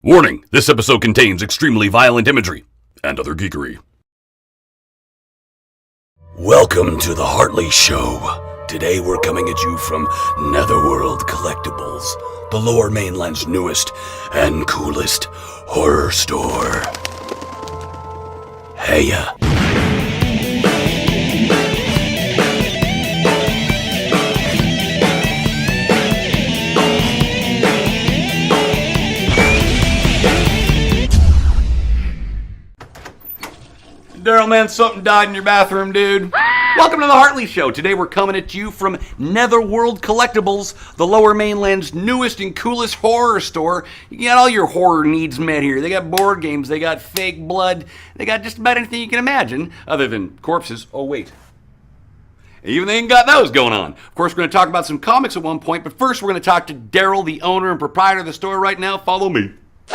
Warning, this episode contains extremely violent imagery and other geekery. Welcome to the Hartley Show. Today we're coming at you from Netherworld Collectibles, the Lower Mainland's newest and coolest horror store. Heya. Daryl, man, something died in your bathroom, dude. Welcome to the Hartley Show. Today we're coming at you from Netherworld Collectibles, the Lower Mainland's newest and coolest horror store. You got all your horror needs met here. They got board games, they got fake blood, they got just about anything you can imagine, other than corpses. Oh, wait. Even they ain't got those going on. Of course, we're going to talk about some comics at one point, but first we're going to talk to Daryl, the owner and proprietor of the store right now. Follow me.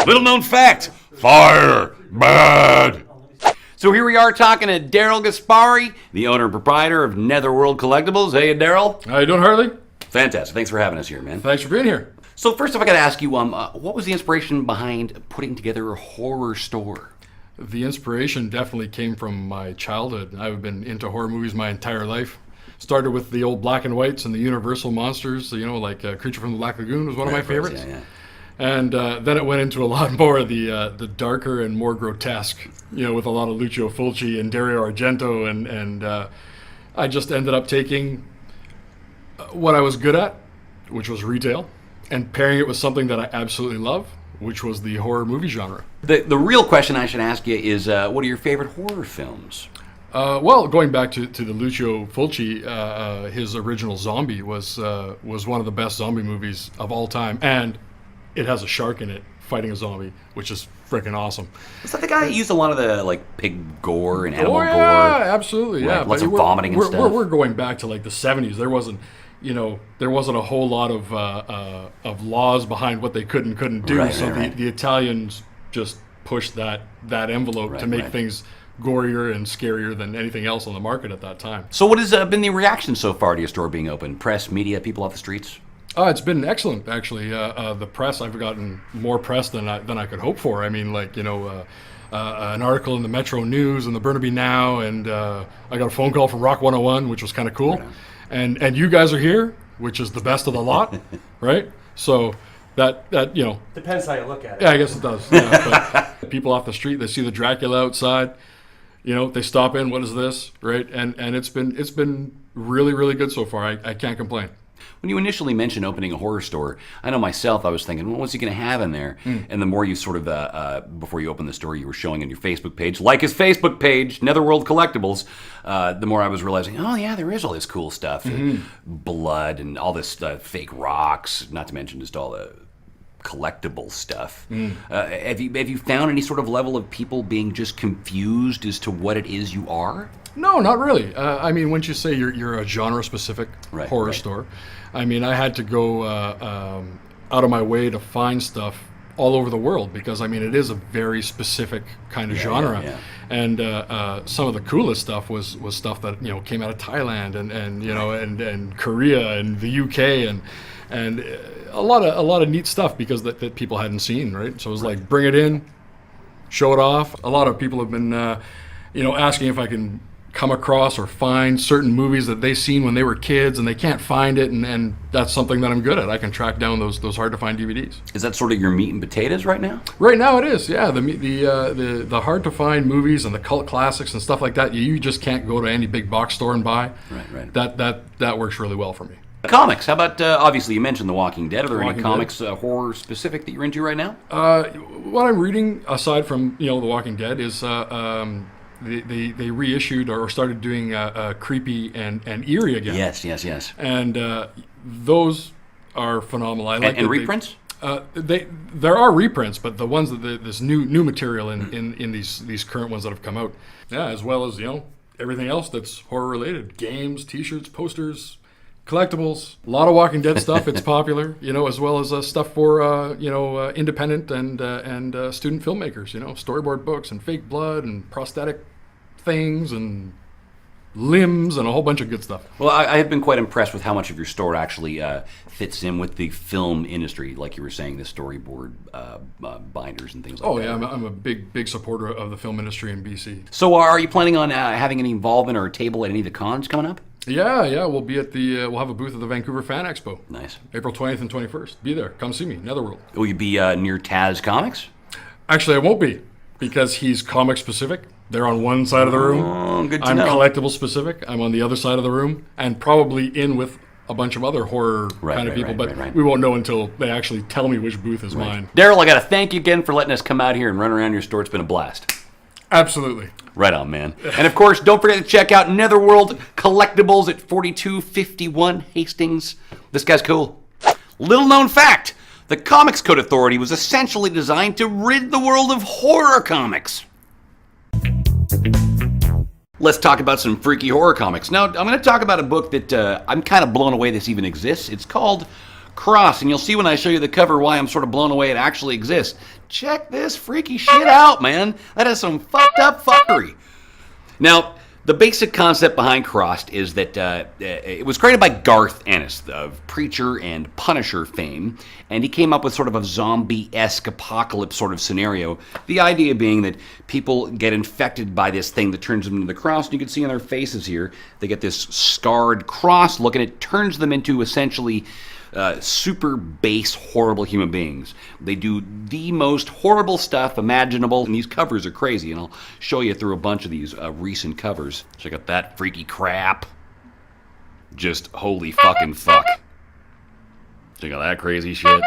Little known fact, fire, bad. So here we are talking to Daryl Gaspari, the owner and proprietor of Netherworld Collectibles. Hey, Daryl. How you doing, Hartley? Fantastic. Thanks for having us here, man. Thanks for being here. So first off, I got to ask you, what was the inspiration behind putting together a horror store? The inspiration definitely came from my childhood. I've been into horror movies my entire life. Started with the old black and whites and the Universal monsters, like Creature from the Black Lagoon was one of my favorites. Yeah. And then it went into a lot more of the darker and more grotesque, with a lot of Lucio Fulci and Dario Argento, and I just ended up taking what I was good at, which was retail, and pairing it with something that I absolutely love, which was the horror movie genre. The real question I should ask you is, what are your favorite horror films? Well, going back to the Lucio Fulci, his original Zombie was one of the best zombie movies of all time, and it has a shark in it fighting a zombie, which is freaking awesome. Was that the guy that used a lot of the pig gore and animal gore? Absolutely, yeah. Right, lots of vomiting and stuff. We're going back to the 70s. There wasn't a whole lot of laws behind what they could and couldn't do. The Italians just pushed that envelope to make things gorier and scarier than anything else on the market at that time. So what has been the reaction so far to your store being open? Press, media, people off the streets? It's been excellent, actually. The press, I've gotten more press than I could hope for. I mean, an article in the Metro News and the Burnaby Now, and I got a phone call from Rock 101, which was kind of cool. Right. And you guys are here, which is the best of the lot, right? So that depends how you look at it. Yeah, I guess it does. Yeah, but people off the street, they see the Dracula outside. They stop in. What is this, right? And it's been really, really good so far. I can't complain. When you initially mentioned opening a horror store, I know myself, I was thinking, well, what's he going to have in there? And the more you sort of, before you opened the store, you were showing on your Facebook page, like his Facebook page, Netherworld Collectibles, the more I was realizing, oh yeah, there is all this cool stuff. Blood and all this fake rocks, not to mention just all the collectible stuff. Have you found any sort of level of people being just confused as to what it is you are? No, not really. I mean, once you say you're a genre-specific horror store, I mean, I had to go out of my way to find stuff all over the world because, I mean, it is a very specific kind of genre. Yeah. And some of the coolest stuff was stuff that, came out of Thailand and Korea and the UK and a lot of neat stuff because that people hadn't seen, right? So it was like, bring it in, show it off. A lot of people have been, asking if I can come across or find certain movies that they've seen when they were kids and they can't find it, and that's something that I'm good at. I can track down those hard to find DVDs. Is that sort of your meat and potatoes right now? Right now it is, yeah. The hard to find movies and the cult classics and stuff like that, you just can't go to any big box store and buy. Right. That works really well for me. Comics. How about, obviously you mentioned The Walking Dead. Are there any Walking comics, horror specific that you're into right now? What I'm reading, aside from, The Walking Dead, is they reissued or started doing Creepy and Eerie again. Yes. And those are phenomenal. I like and reprints? There are reprints, but the ones that this new material in these current ones that have come out, as well as everything else that's horror related, games, T-shirts, posters, collectibles, a lot of Walking Dead stuff. It's popular, as well as stuff for independent and student filmmakers. Storyboard books and fake blood and prosthetic things and limbs and a whole bunch of good stuff. Well, I have been quite impressed with how much of your store actually fits in with the film industry, like you were saying, the storyboard binders and things like that. Oh yeah, I'm a big supporter of the film industry in BC. So are you planning on having any involvement or a table at any of the cons coming up? Yeah, we'll be at we'll have a booth at the Vancouver Fan Expo. Nice. April 20th and 21st. Be there. Come see me. Netherworld. Will you be near Taz Comics? Actually, I won't be, because he's comic specific. They're on one side of the room. Oh, good to I'm know. collectible specific. I'm on the other side of the room, and probably in with a bunch of other horror kind of people, but we won't know until they actually tell me which booth is mine. Daryl, I got to thank you again for letting us come out here and run around your store. It's been a blast. Absolutely. Right on, man. And of course, don't forget to check out Netherworld Collectibles at 4251 Hastings. This guy's cool. Little known fact, the Comics Code Authority was essentially designed to rid the world of horror comics. Let's talk about some freaky horror comics. Now, I'm going to talk about a book that I'm kind of blown away this even exists. It's called Cross, and you'll see when I show you the cover why I'm sort of blown away it actually exists. Check this freaky shit out, man. That is some fucked up fuckery. Now, the basic concept behind Crossed is that it was created by Garth Ennis of Preacher and Punisher fame, and he came up with sort of a zombie-esque apocalypse sort of scenario. The idea being that people get infected by this thing that turns them into the cross, and you can see on their faces here, they get this scarred cross look, and it turns them into essentially super base, horrible human beings. They do the most horrible stuff imaginable, and these covers are crazy, and I'll show you through a bunch of these recent covers. Check out that freaky crap. Just holy fucking fuck. Check out that crazy shit.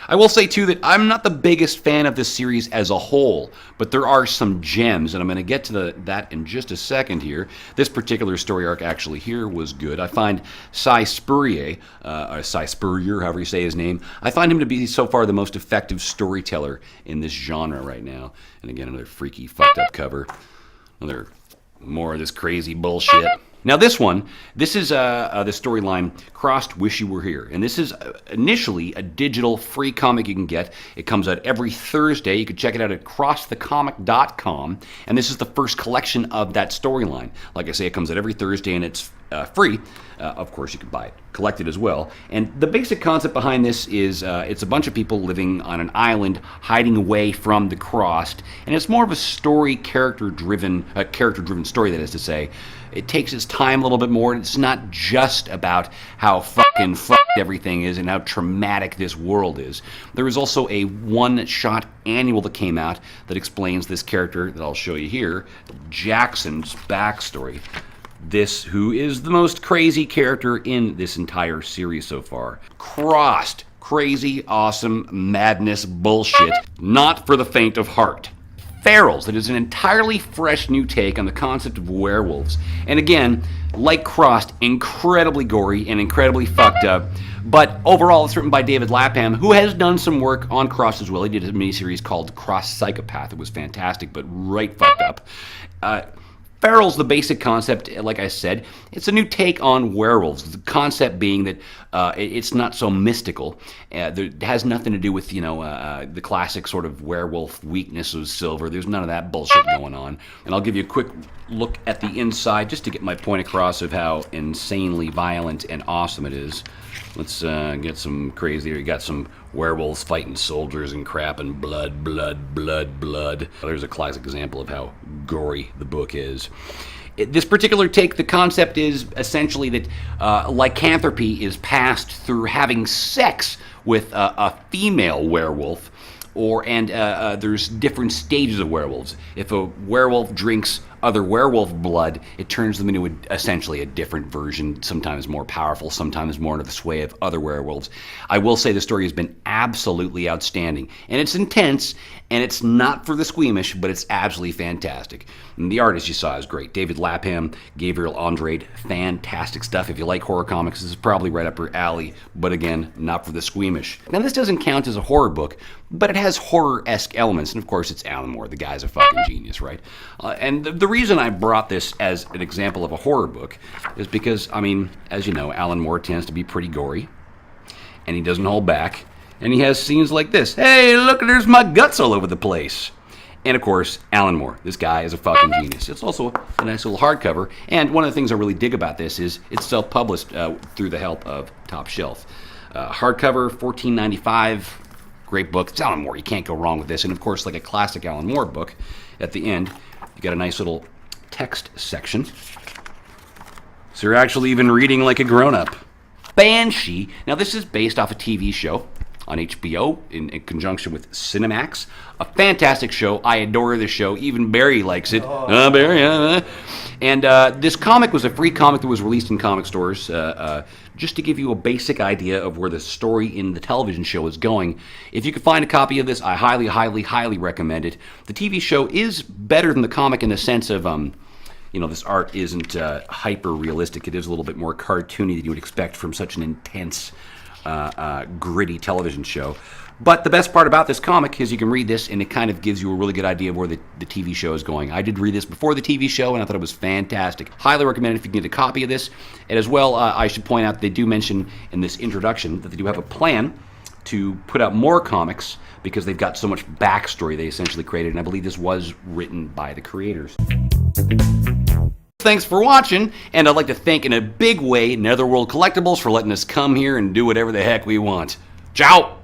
I will say, too, that I'm not the biggest fan of this series as a whole, but there are some gems, and I'm going to get to that in just a second here. This particular story arc actually here was good. I find Cy Spurrier, however you say his name, I find him to be so far the most effective storyteller in this genre right now. And again, another freaky, fucked up cover. Another more of this crazy bullshit. Now this is the storyline Crossed Wish You Were Here. And this is initially a digital free comic you can get. It comes out every Thursday. You can check it out at crossthecomic.com. And this is the first collection of that storyline. Like I say, it comes out every Thursday and it's free. Of course, you can buy it, collect it as well. And the basic concept behind this is it's a bunch of people living on an island hiding away from the Crossed. And it's more of a story, character-driven story, that is to say. It takes its time a little bit more, and it's not just about how fucking fucked everything is and how traumatic this world is. There is also a one-shot annual that came out that explains this character that I'll show you here, Jackson's backstory. Who is the most crazy character in this entire series so far. Crossed. Crazy, awesome, madness, bullshit. Not for the faint of heart. Ferals, that is an entirely fresh new take on the concept of werewolves. And again, like Crossed, incredibly gory and incredibly fucked up. But overall, it's written by David Lapham, who has done some work on Crossed as well. He did a miniseries called Cross Psychopath. It was fantastic, but right fucked up. Feral's the basic concept, like I said. It's a new take on werewolves. The concept being that it's not so mystical. It has nothing to do with, the classic sort of werewolf weakness of silver. There's none of that bullshit going on. And I'll give you a quick look at the inside just to get my point across of how insanely violent and awesome it is. Let's get some crazy. You got some werewolves fighting soldiers and crap and blood. There's a classic example of how gory the book is. This particular take, the concept is essentially that lycanthropy is passed through having sex with a female werewolf, and there's different stages of werewolves. If a werewolf drinks other werewolf blood, it turns them into essentially a different version, sometimes more powerful, sometimes more under the sway of other werewolves. I will say the story has been absolutely outstanding, and it's intense, and it's not for the squeamish, but it's absolutely fantastic. And the artist you saw is great. David Lapham, Gabriel Andrade, fantastic stuff. If you like horror comics, this is probably right up your alley, but again, not for the squeamish. Now, this doesn't count as a horror book, but it has horror-esque elements, and of course, it's Alan Moore. The guy's a fucking genius, right? And the reason I brought this as an example of a horror book is because, as you know, Alan Moore tends to be pretty gory, and he doesn't hold back, and he has scenes like this. Hey, look, there's my guts all over the place. And of course, Alan Moore. This guy is a fucking genius. It's also a nice little hardcover. And one of the things I really dig about this is it's self-published through the help of Top Shelf. Hardcover, $14.95. Great book. It's Alan Moore. You can't go wrong with this. And of course, like a classic Alan Moore book, at the end, you got a nice little text section. So you're actually even reading like a grown-up. Banshee. Now this is based off a TV show on HBO in conjunction with Cinemax. A fantastic show. I adore this show. Even Barry likes it. Barry. And this comic was a free comic that was released in comic stores just to give you a basic idea of where the story in the television show is going. If you could find a copy of this, I highly, highly, highly recommend it. The TV show is better than the comic in the sense of, this art isn't hyper-realistic. It is a little bit more cartoony than you would expect from such an intense, gritty television show. But the best part about this comic is you can read this and it kind of gives you a really good idea of where the TV show is going. I did read this before the TV show and I thought it was fantastic. Highly recommend it if you can get a copy of this. And as well, I should point out they do mention in this introduction that they do have a plan to put out more comics because they've got so much backstory they essentially created. And I believe this was written by the creators. Thanks for watching, and I'd like to thank in a big way Netherworld Collectibles for letting us come here and do whatever the heck we want. Ciao!